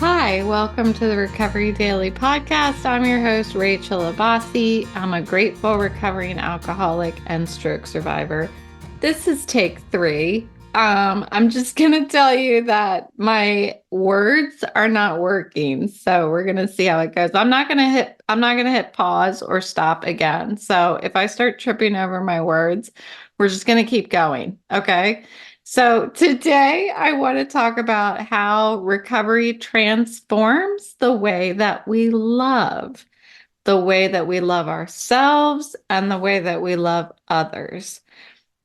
Hi, welcome to the Recovery Daily Podcast. I'm your host, Rachel Abbasi. I'm a grateful recovering alcoholic and stroke survivor. This is take 3. I'm just going to tell you that my words are not working. So we're going to see how it goes. I'm not going to hit pause or stop again. So if I start tripping over my words, we're just going to keep going. Okay. So today I want to talk about how recovery transforms the way that we love, ourselves and the way that we love others.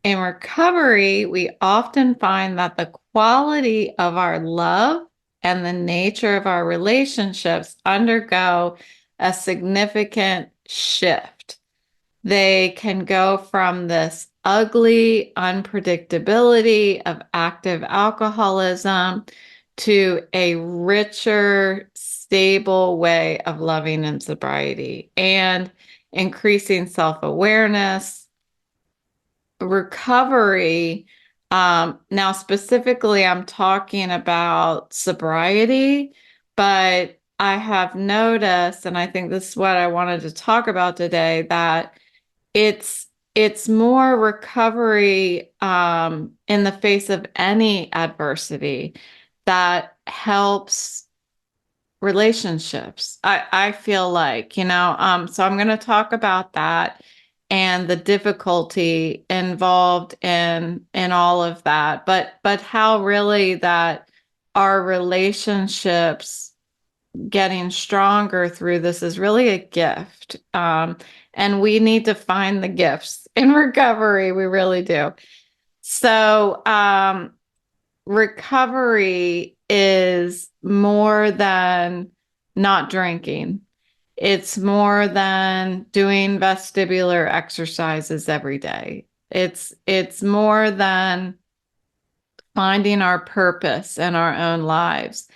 In recovery, we often find that the quality of our love and the nature of our relationships undergo a significant shift. They can go from this ugly unpredictability of active alcoholism to a richer, stable way of loving in sobriety and increasing self-awareness, recovery. Now, specifically, I'm talking about sobriety, but I have noticed, and I think this is what I wanted to talk about today, that it's more recovery in the face of any adversity that helps relationships. I feel like, so I'm going to talk about that and the difficulty involved in all of that, but how really that our relationships getting stronger through this is really a gift. And we need to find the gifts in recovery. We really do. So, recovery is more than not drinking. It's more than doing vestibular exercises every day. It's more than finding our purpose in our own lives.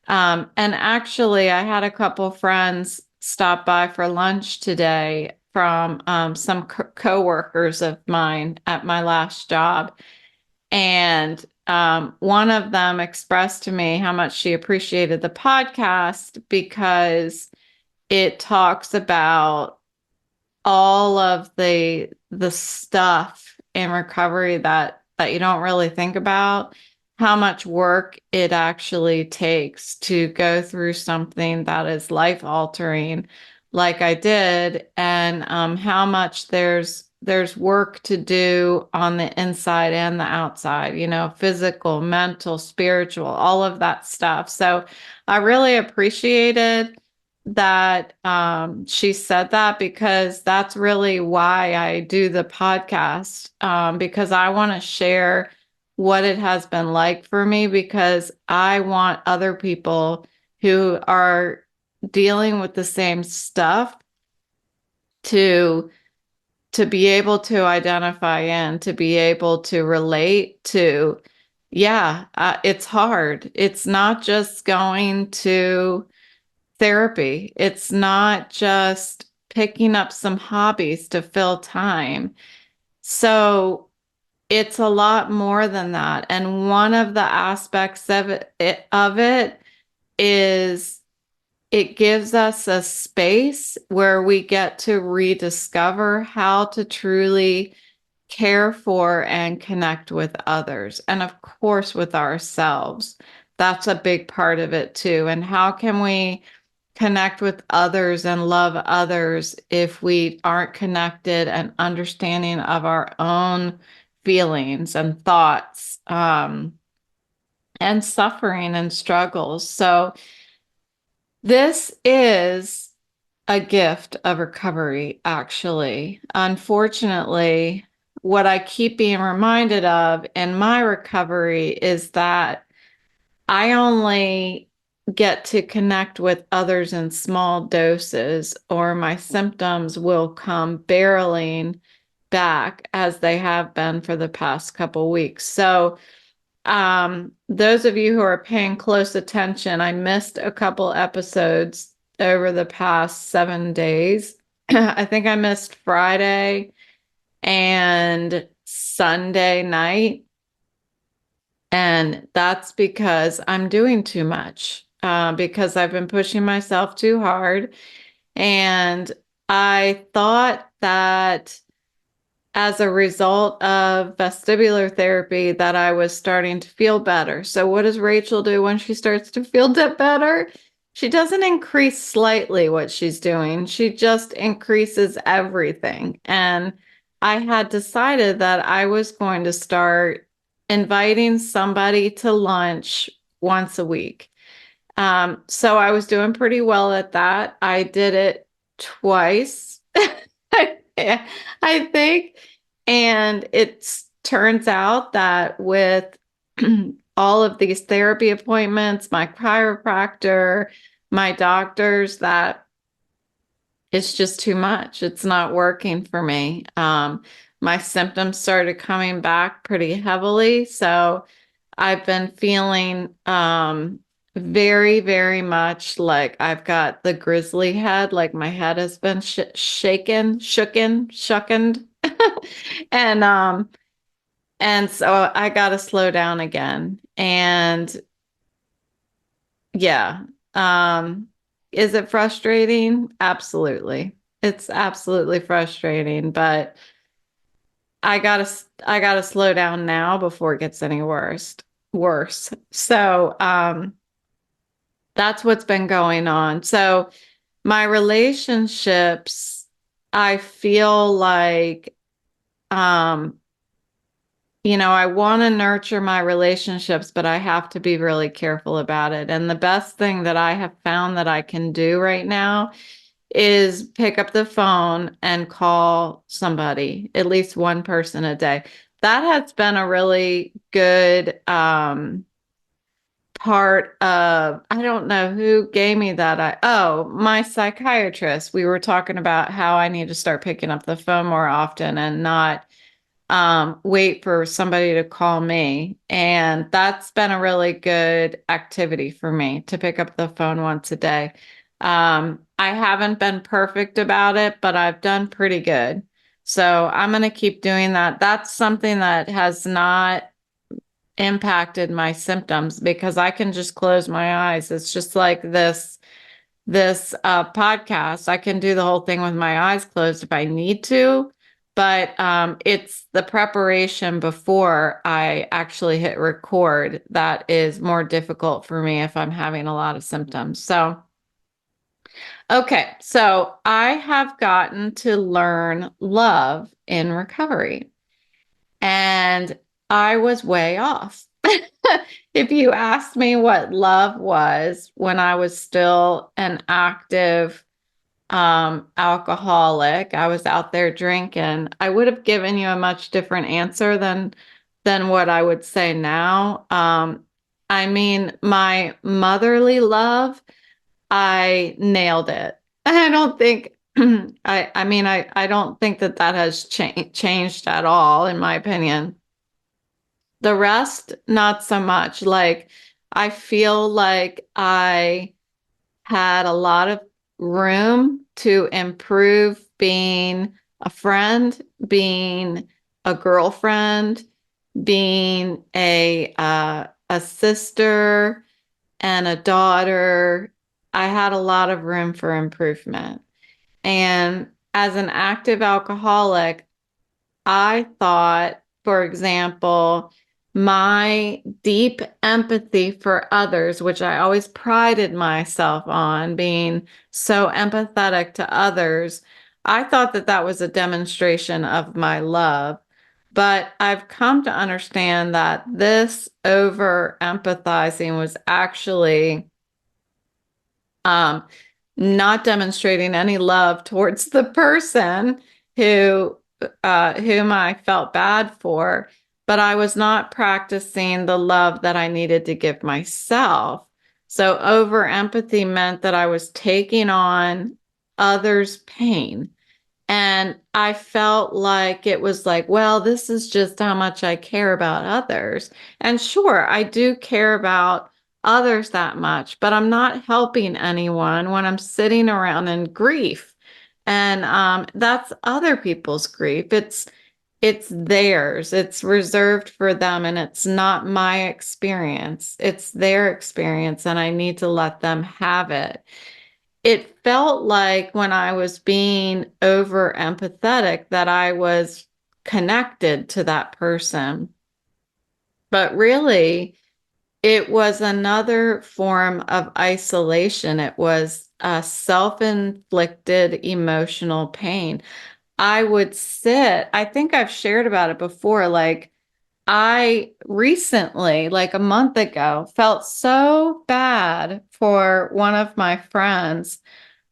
And actually, I had a couple friends stop by for lunch today from some coworkers of mine at my last job. And one of them expressed to me how much she appreciated the podcast because it talks about all of the stuff in recovery that you don't really think about, how much work it actually takes to go through something that is life altering like I did, and how much there's work to do on the inside and the outside, physical, mental, spiritual, all of that stuff. So I really appreciated that she said that, because that's really why I do the podcast, because I want to share what it has been like for me, because I want other people who are dealing with the same stuff to be able to identify in, to be able to relate to. Yeah, it's hard. It's not just going to therapy. It's not just picking up some hobbies to fill time. So it's a lot more than that. And one of the aspects of it is it gives us a space where we get to rediscover how to truly care for and connect with others. And of course, with ourselves. That's a big part of it too. And how can we connect with others and love others if we aren't connected and understanding of our own feelings and thoughts, and suffering and struggles? So this is a gift of recovery, actually. Unfortunately, what I keep being reminded of in my recovery is that I only get to connect with others in small doses, or my symptoms will come barreling back as they have been for the past couple weeks. So, those of you who are paying close attention, I missed a couple episodes over the past 7 days. I think I missed Friday and Sunday night. And that's because I'm doing too much. because I've been pushing myself too hard. And I thought that as a result of vestibular therapy that I was starting to feel better. So what does Rachel do when she starts to feel better? She doesn't increase slightly what she's doing. She just increases everything. And I had decided that I was going to start inviting somebody to lunch once a week. So I was doing pretty well at that. I did it twice, I think. And it turns out that with all of these therapy appointments, my chiropractor, my doctors, that it's just too much. It's not working for me. My symptoms started coming back pretty heavily. So I've been feeling very, very much like I've got the grizzly head, like my head has been shookened. And so I got to slow down again. And yeah, is it frustrating? Absolutely. It's absolutely frustrating, but I gotta slow down now before it gets any worse. So that's what's been going on. So my relationships, I feel like I want to nurture my relationships, but I have to be really careful about it. And the best thing that I have found that I can do right now is pick up the phone and call somebody, at least one person a day. That has been a really good part of, I don't know who gave me that. My psychiatrist. We were talking about how I need to start picking up the phone more often and not wait for somebody to call me. And that's been a really good activity for me to pick up the phone once a day. I haven't been perfect about it, but I've done pretty good. So I'm going to keep doing that. That's something that has not impacted my symptoms because I can just close my eyes. It's just like this podcast. I can do the whole thing with my eyes closed if I need to, but it's the preparation before I actually hit record that is more difficult for me if I'm having a lot of symptoms. So, okay, so I have gotten to learn love in recovery, and I was way off. If you asked me what love was when I was still an active alcoholic, I was out there drinking, I would have given you a much different answer than what I would say now. I mean, my motherly love, I nailed it. I don't think I don't think that has changed at all, in my opinion. The rest, not so much. Like, I feel like I had a lot of room to improve being a friend, being a girlfriend, being a sister and a daughter. I had a lot of room for improvement. And as an active alcoholic, I thought, for example, my deep empathy for others, which I always prided myself on being so empathetic to others, I thought that that was a demonstration of my love. But I've come to understand that this over empathizing was actually um, not demonstrating any love towards the person who whom I felt bad for, but I was not practicing the love that I needed to give myself. So over empathy meant that I was taking on others' pain. And I felt like it was like, well, this is just how much I care about others. And sure, I do care about others that much, but I'm not helping anyone when I'm sitting around in grief. And that's other people's grief. it's theirs. It's reserved for them, and it's not my experience. It's their experience, and I need to let them have it. It felt like when I was being over empathetic that I was connected to that person. But really, it was another form of isolation. It was a self-inflicted emotional pain. I would sit, I think I've shared about it before. Like, I recently, like a month ago, felt so bad for one of my friends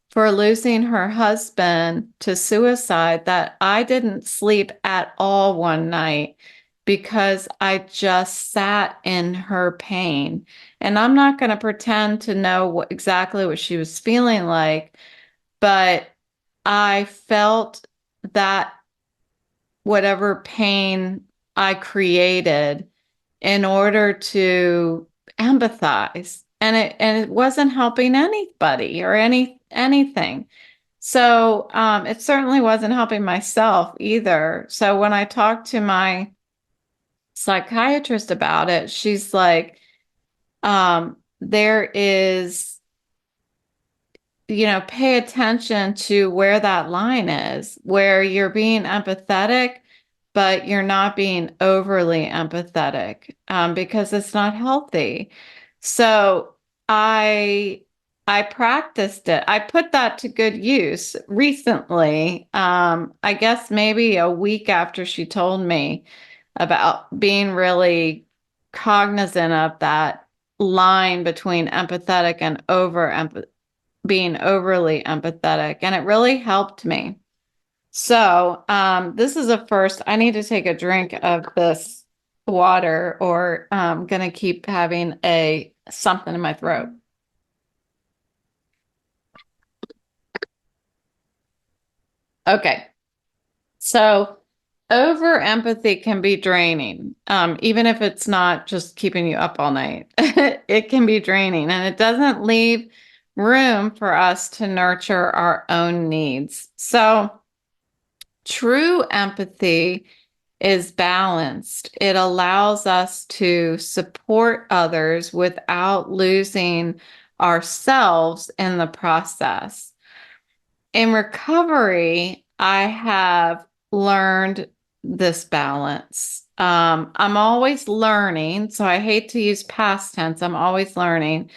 for losing her husband to suicide that I didn't sleep at all one night because I just sat in her pain. And I'm not going to pretend to know exactly what she was feeling like, but I felt that whatever pain I created in order to empathize. And it wasn't helping anybody or anything. So it certainly wasn't helping myself either. So when I talked to my psychiatrist about it, she's like, there is, pay attention to where that line is, where you're being empathetic, but you're not being overly empathetic, because it's not healthy. So I I practiced it. I put that to good use recently. I guess maybe a week after she told me about being really cognizant of that line between empathetic and being overly empathetic, and it really helped me. So, this is a first. I need to take a drink of this water, or I'm gonna keep having a something in my throat. Okay. So, over empathy can be draining, even if it's not just keeping you up all night. It can be draining, and it doesn't leave room for us to nurture our own needs. So, true empathy is balanced. It allows us to support others without losing ourselves in the process. In recovery, I have learned this balance. I'm always learning, so I hate to use past tense. I'm always learning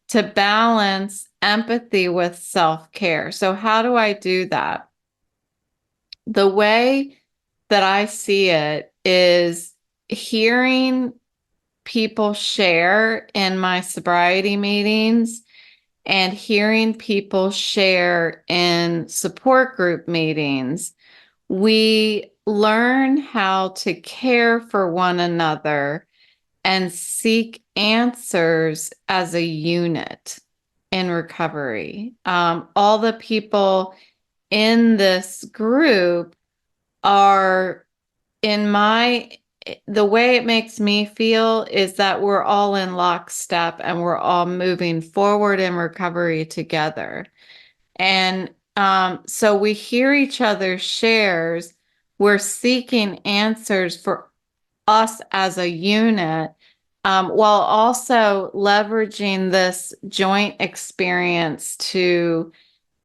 to balance empathy with self-care. So, how do I do that? The way that I see it is hearing people share in my sobriety meetings and hearing people share in support group meetings. We learn how to care for one another and seek answers as a unit in recovery. All the people in this group are in my the way it makes me feel is that we're all in lockstep and we're all moving forward in recovery together. And so we hear each other's shares. We're seeking answers for us as a unit, while also leveraging this joint experience to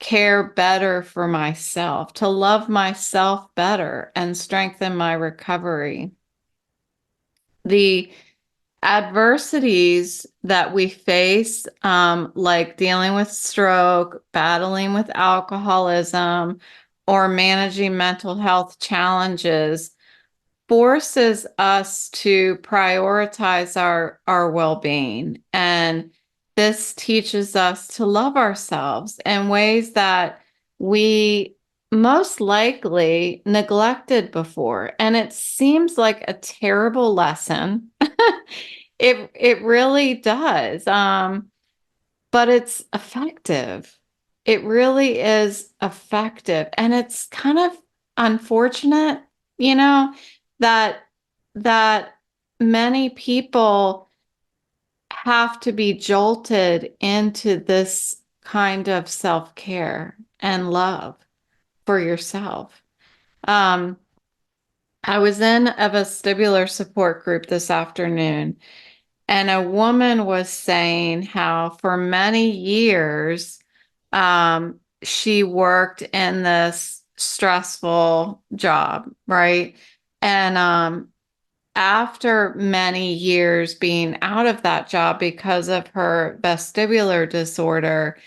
care better for myself, to love myself better and strengthen my recovery. The adversities that we face, like dealing with stroke, battling with alcoholism, or managing mental health challenges, forces us to prioritize our well-being. And this teaches us to love ourselves in ways that we most likely neglected before. And it seems like a terrible lesson. It really does. But it's effective. It really is effective. And it's kind of unfortunate, you know, that that many people have to be jolted into this kind of self-care and love for yourself. Um, I was in a vestibular support group this afternoon, and a woman was saying how for many years, she worked in this stressful job, right? And after many years being out of that job because of her vestibular disorder,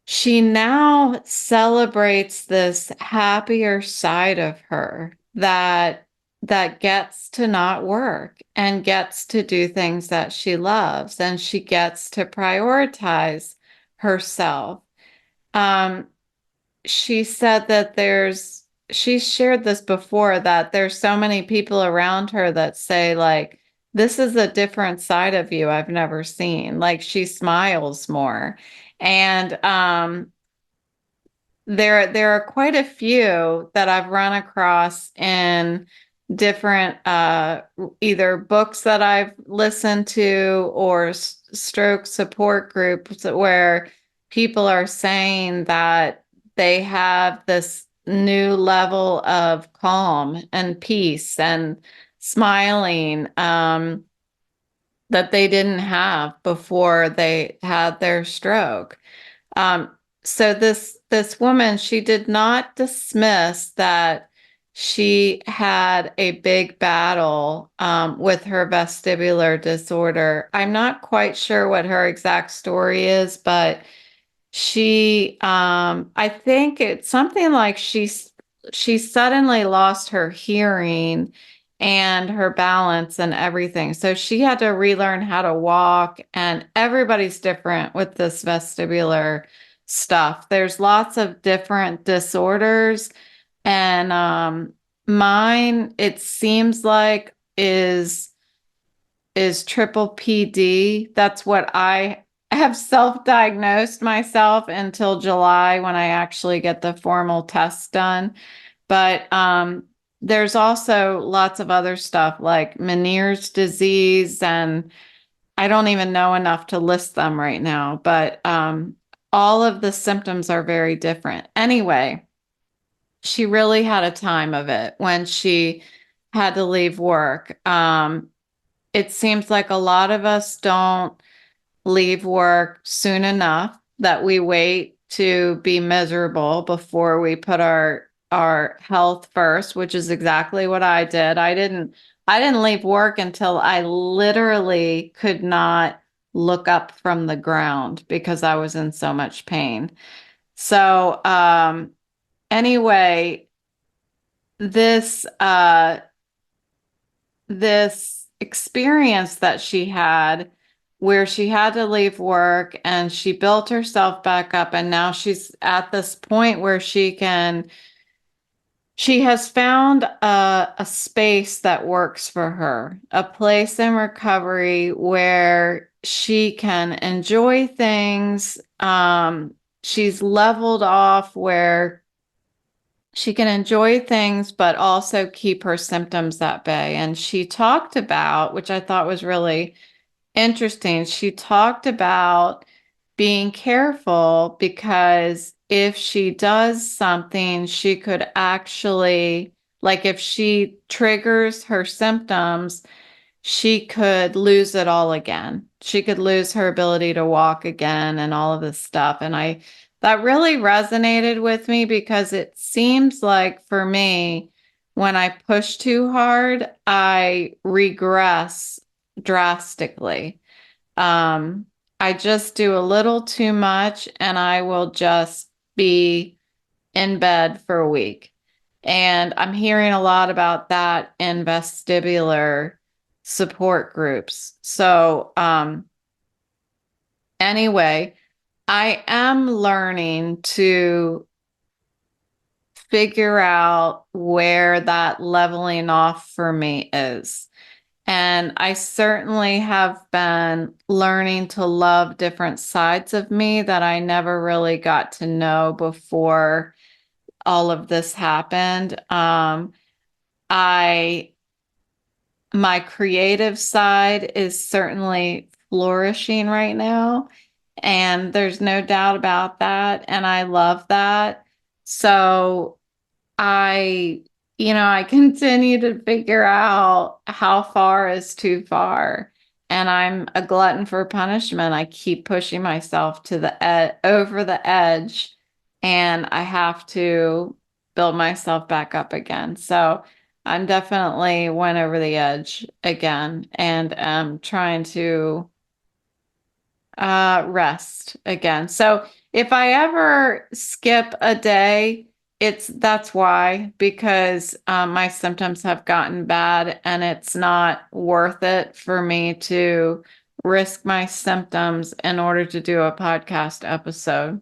she now celebrates this happier side of her that gets to not work and gets to do things that she loves, and she gets to prioritize herself. Um, she said that she's shared this before, that there's so many people around her that say, like, this is a different side of you I've never seen. Like, she smiles more. And there are quite a few that I've run across in different either books that I've listened to or stroke support groups where people are saying that they have this new level of calm and peace and smiling, that they didn't have before they had their stroke. Um, so this woman, she did not dismiss that she had a big battle with her vestibular disorder. I'm not quite sure what her exact story is, but I think it's something like she suddenly lost her hearing and her balance and everything. So she had to relearn how to walk, and everybody's different with this vestibular stuff. There's lots of different disorders, and mine, it seems like, is triple PD. That's what I have self-diagnosed myself until July when I actually get the formal test done. But there's also lots of other stuff like Meniere's disease, and I don't even know enough to list them right now, but all of the symptoms are very different. Anyway, she really had a time of it when she had to leave work. It seems like a lot of us don't leave work soon enough, that we wait to be miserable before we put our health first, which is exactly what I did. I didn't leave work until I literally could not look up from the ground because I was in so much pain. So anyway, this this experience that she had where she had to leave work and she built herself back up, and now she's at this point where she has found a space that works for her, a place in recovery where she can enjoy things. She's leveled off where she can enjoy things, but also keep her symptoms at bay. And she talked about, which I thought was really interesting, she talked about being careful because if she does something, she could actually, like if she triggers her symptoms, she could lose it all again. She could lose her ability to walk again and all of this stuff. And that really resonated with me because it seems like for me, when I push too hard, I regress drastically. Um, I just do a little too much and I will just be in bed for a week. And I'm hearing a lot about that in vestibular support groups. So, anyway, I am learning to figure out where that leveling off for me is. And I certainly have been learning to love different sides of me that I never really got to know before all of this happened. I My creative side is certainly flourishing right now, and there's no doubt about that, and I love that. So I, I continue to figure out how far is too far. And I'm a glutton for punishment. I keep pushing myself to the over the edge, and I have to build myself back up again. So I'm definitely went over the edge again, and I'm trying to rest again. So if I ever skip a day, that's why, because my symptoms have gotten bad and it's not worth it for me to risk my symptoms in order to do a podcast episode.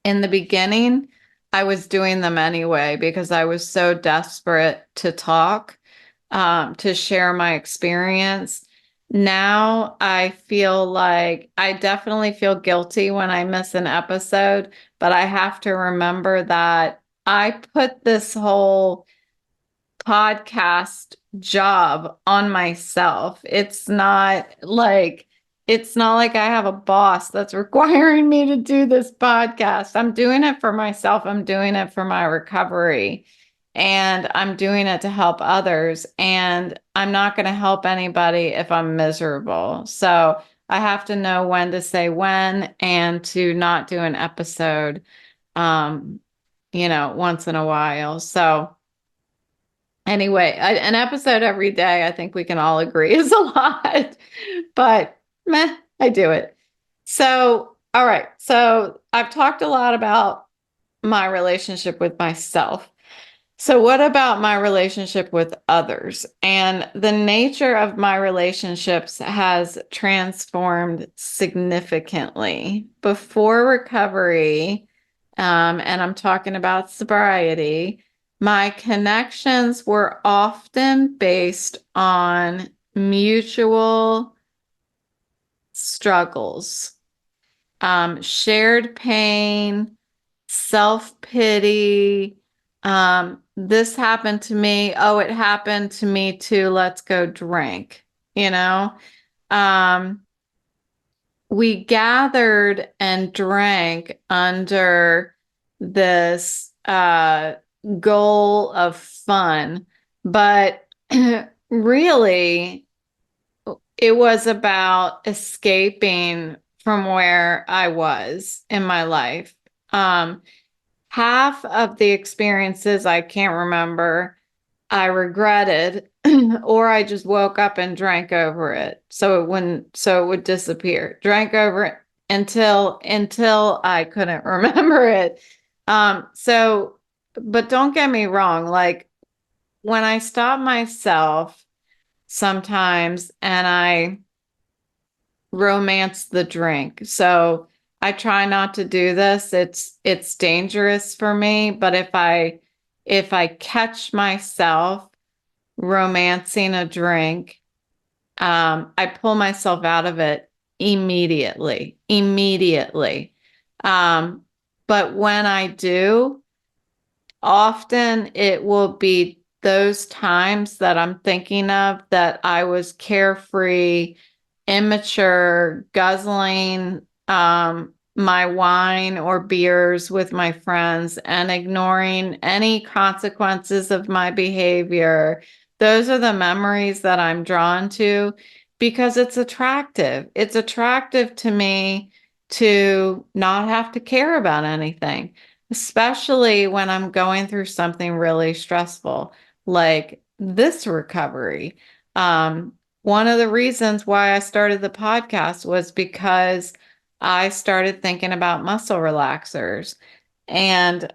In the beginning, I was doing them anyway because I was so desperate to talk, to share my experience. Now I feel like I definitely feel guilty when I miss an episode, but I have to remember that I put this whole podcast job on myself. It's not like I have a boss that's requiring me to do this podcast. I'm doing it for myself. I'm doing it for my recovery. And I'm doing it to help others. And I'm not going to help anybody if I'm miserable. So I have to know when to say when and to not do an episode, um, once in a while. So anyway, an episode every day, I think we can all agree is a lot, but meh, I do it. So, all right. So I've talked a lot about my relationship with myself. So, what about my relationship with others? And the nature of my relationships has transformed significantly. Before recovery, and I'm talking about sobriety, my connections were often based on mutual struggles, shared pain, self-pity. This happened to me. Oh, it happened to me too. Let's go drink. You know, um, we gathered and drank under this goal of fun, but really, it was about escaping from where I was in my life. Half of the experiences I can't remember, I regretted, or I just woke up and drank over it so it would disappear. Drank over it until I couldn't remember it. But don't get me wrong, like when I stop myself sometimes and I romance the drink. So I try not to do this. It's dangerous for me, but if I catch myself romancing a drink, I pull myself out of it immediately. Immediately. But when I do, often it will be those times that I'm thinking of that I was carefree, immature, guzzling my wine or beers with my friends and ignoring any consequences of my behavior. Those are the memories that I'm drawn to because it's attractive. It's attractive to me to not have to care about anything, especially when I'm going through something really stressful like this recovery. One of the reasons why I started the podcast was because I started thinking about muscle relaxers. And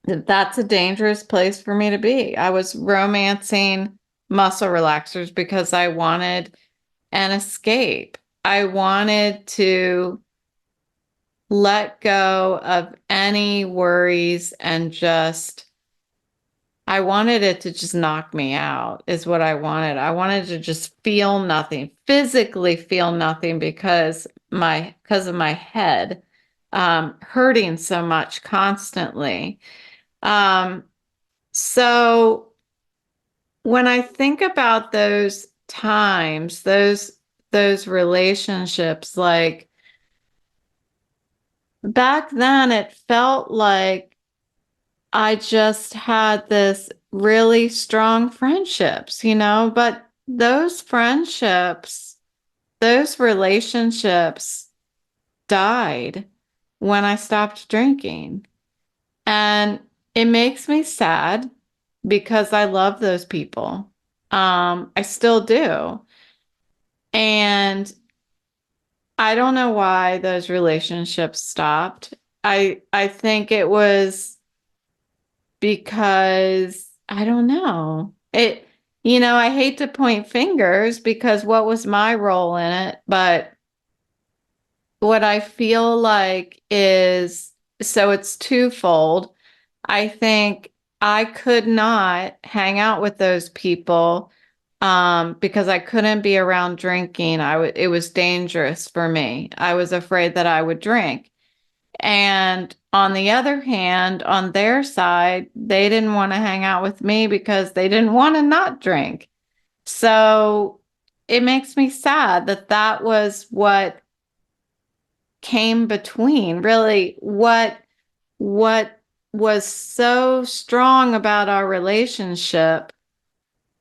that's a dangerous place for me to be. I was romancing muscle relaxers because I wanted an escape. I wanted to let go of any worries and I wanted it to just knock me out, is what I wanted. I wanted to just feel nothing, physically feel nothing because of my head hurting so much constantly. So when I think about those times, those relationships, like back then it felt like I just had this really strong friendships, but those friendships, those relationships died when I stopped drinking. And it makes me sad because I love those people. I still do. And I don't know why those relationships stopped. I think it was because I don't know. I hate to point fingers because what was my role in it, but what I feel like is so it's twofold. I think I could not hang out with those people because I couldn't be around drinking. It was dangerous for me. I was afraid that I would drink. And on the other hand, on their side, they didn't want to hang out with me because they didn't want to not drink. So it makes me sad that that was what came between. Really, what was so strong about our relationship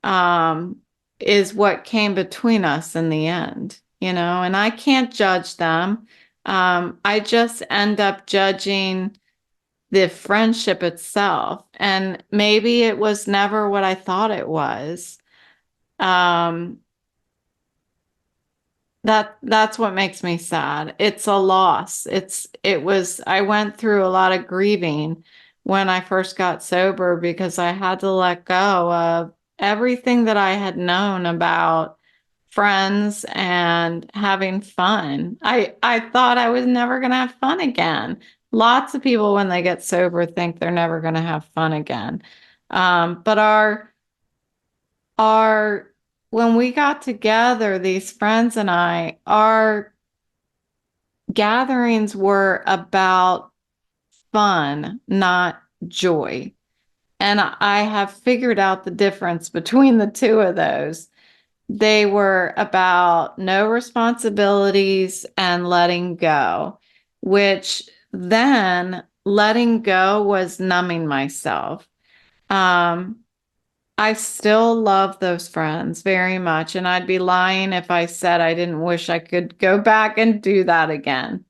um, is what came between us in the end, and I can't judge them. I just end up judging the friendship itself. And maybe it was never what I thought it was. Um, that's what makes me sad. It's a loss. I went through a lot of grieving when I first got sober because I had to let go of everything that I had known about friends and having fun. I thought I was never going to have fun again. Lots of people when they get sober think they're never going to have fun again. But our when we got together, these friends and I, our gatherings were about fun, not joy. And I have figured out the difference between the two of those. They were about no responsibilities and letting go, which then letting go was numbing myself. Um, I still love those friends very much, and I'd be lying if I said I didn't wish I could go back and do that again.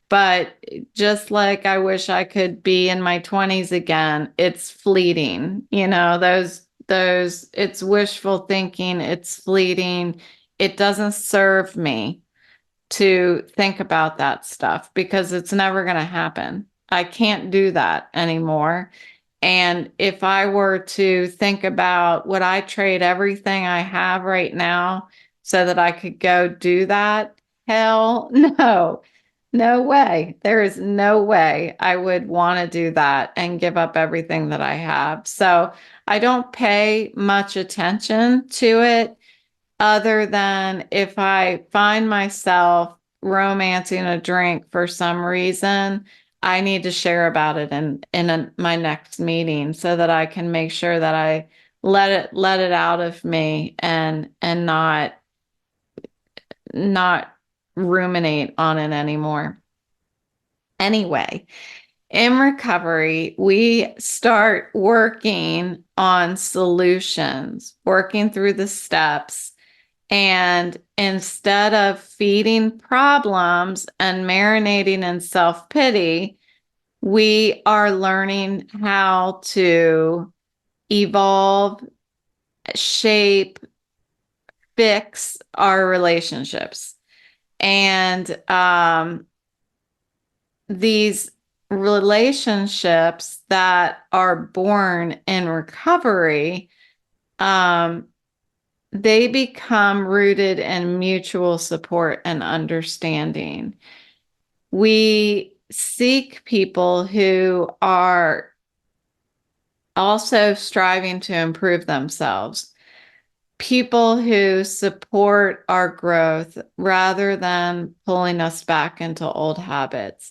But just like I wish I could be in my 20s again, it's fleeting. It's wishful thinking, it's fleeting. It doesn't serve me to think about that stuff because it's never going to happen. I can't do that anymore. And if I were to think about would I trade everything I have right now so that I could go do that? Hell no. No way. There is no way I would want to do that and give up everything that I have. So I don't pay much attention to it other than if I find myself romancing a drink for some reason, I need to share about it my next meeting so that I can make sure that I let it out of me and not ruminate on it anymore. Anyway, in recovery, we start working on solutions, working through the steps. And instead of feeding problems and marinating in self-pity, we are learning how to evolve, shape, fix our relationships. And these relationships that are born in recovery, they become rooted in mutual support and understanding. We seek people who are also striving to improve themselves, people who support our growth rather than pulling us back into old habits.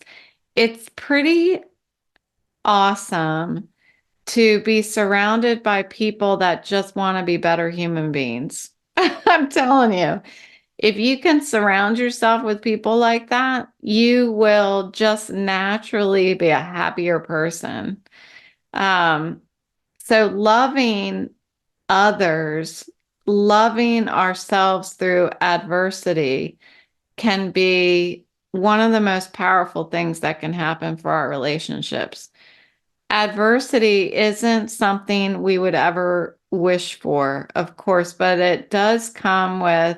It's pretty awesome to be surrounded by people that just want to be better human beings. I'm telling you, if you can surround yourself with people like that, you will just naturally be a happier person. Um, so loving others, loving ourselves through adversity can be one of the most powerful things that can happen for our relationships. Adversity isn't something we would ever wish for, of course, but it does come with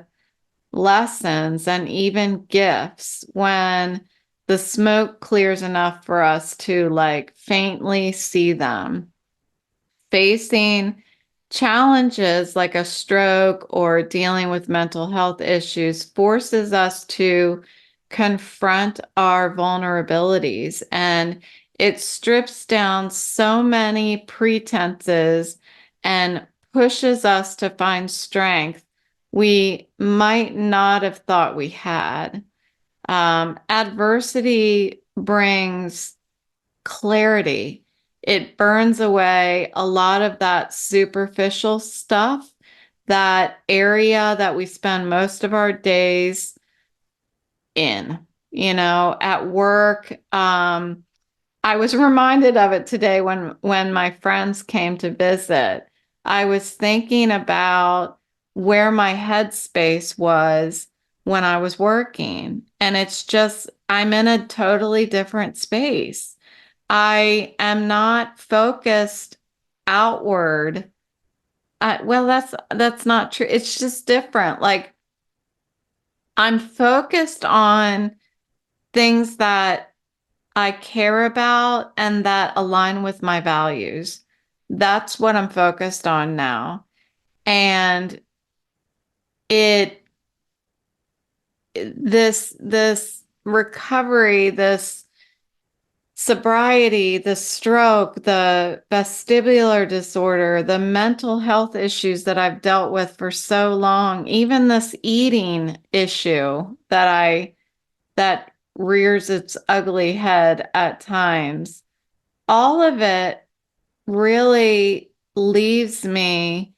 lessons and even gifts when the smoke clears enough for us to like faintly see them. Facing challenges like a stroke or dealing with mental health issues forces us to confront our vulnerabilities, and it strips down so many pretenses and pushes us to find strength we might not have thought we had. Adversity brings clarity. It burns away a lot of that superficial stuff, that area that we spend most of our days in, at work. I was reminded of it today when my friends came to visit. I was thinking about where my headspace was when I was working, and it's just I'm in a totally different space. I am not focused outward. Well, that's not true. It's just different. Like I'm focused on things that I care about and that align with my values. That's what I'm focused on now. And it this recovery, this sobriety, the stroke, the vestibular disorder, the mental health issues that I've dealt with for so long, even this eating issue that rears its ugly head at times, all of it really leaves me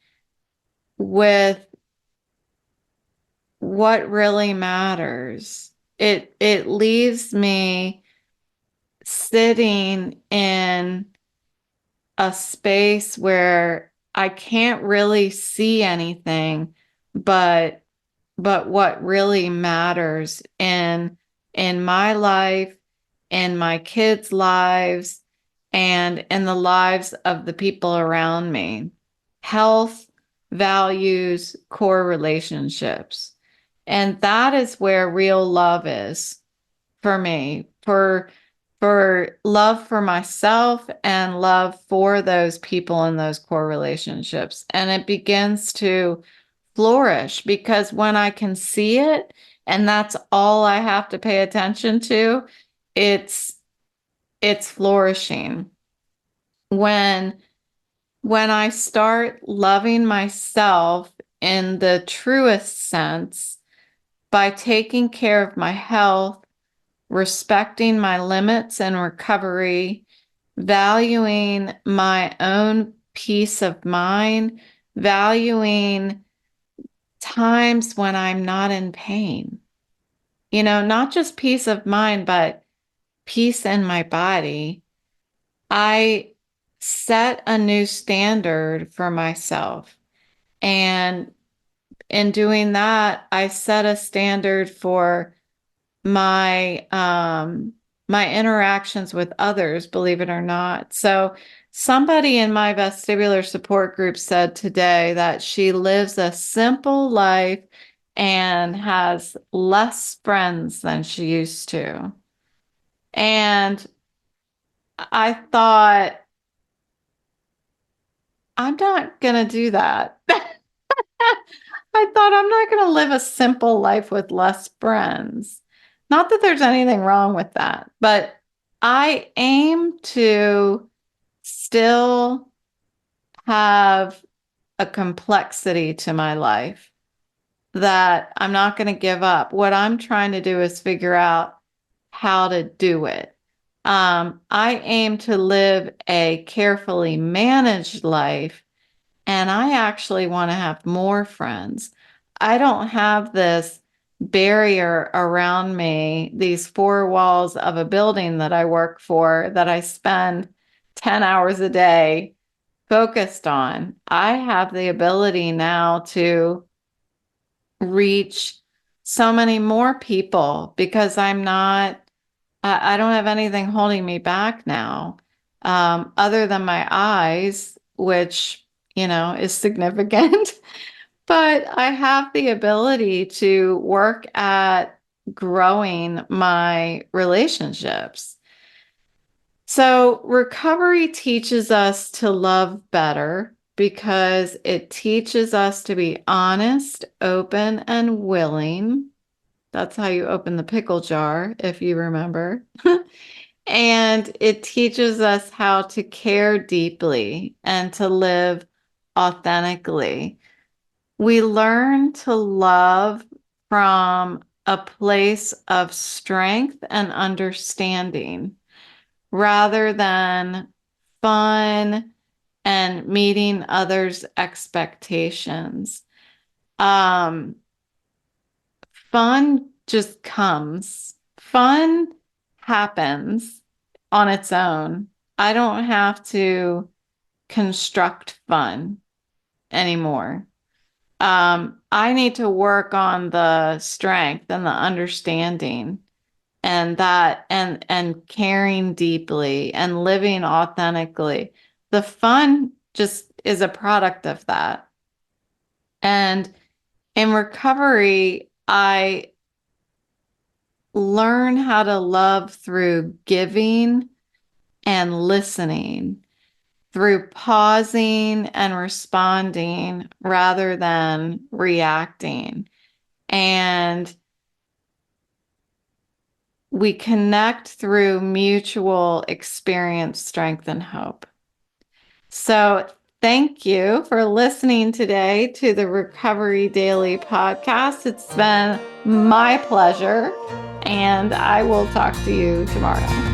with what really matters. It leaves me sitting in a space where I can't really see anything but what really matters in my life, in my kids' lives, and in the lives of the people around me. Health, values, core relationships. And that is where real love is for me, for love for myself and love for those people in those core relationships. And it begins to flourish because when I can see it and that's all I have to pay attention to, it's it's flourishing. When when I start loving myself in the truest sense by taking care of my health, respecting my limits and recovery, valuing my own peace of mind, valuing times when I'm not in pain. Not just peace of mind, but peace in my body. I set a new standard for myself. And in doing that, I set a standard for my interactions with others, believe it or not. So somebody in my vestibular support group said today that she lives a simple life and has less friends than she used to. And I thought, I'm not going to do that. I thought I'm not going to live a simple life with less friends. Not that there's anything wrong with that, but I aim to still have a complexity to my life that I'm not going to give up. What I'm trying to do is figure out how to do it. I aim to live a carefully managed life, and I actually want to have more friends. I don't have this barrier around me, these four walls of a building that I work for, that I spend 10 hours a day focused on. I have the ability now to reach so many more people because I don't have anything holding me back now, other than my eyes, which, is significant. But I have the ability to work at growing my relationships. So recovery teaches us to love better because it teaches us to be honest, open, and willing. That's how you open the pickle jar, if you remember. And it teaches us how to care deeply and to live authentically. We learn to love from a place of strength and understanding rather than fun and meeting others' expectations. Fun just comes. Fun happens on its own. I don't have to construct fun anymore. I need to work on the strength and the understanding and that and caring deeply and living authentically. The fun just is a product of that. And in recovery, I learn how to love through giving and listening, through pausing and responding rather than reacting. And we connect through mutual experience, strength, and hope. So thank you for listening today to the Recovery Daily podcast. It's been my pleasure, and I will talk to you tomorrow.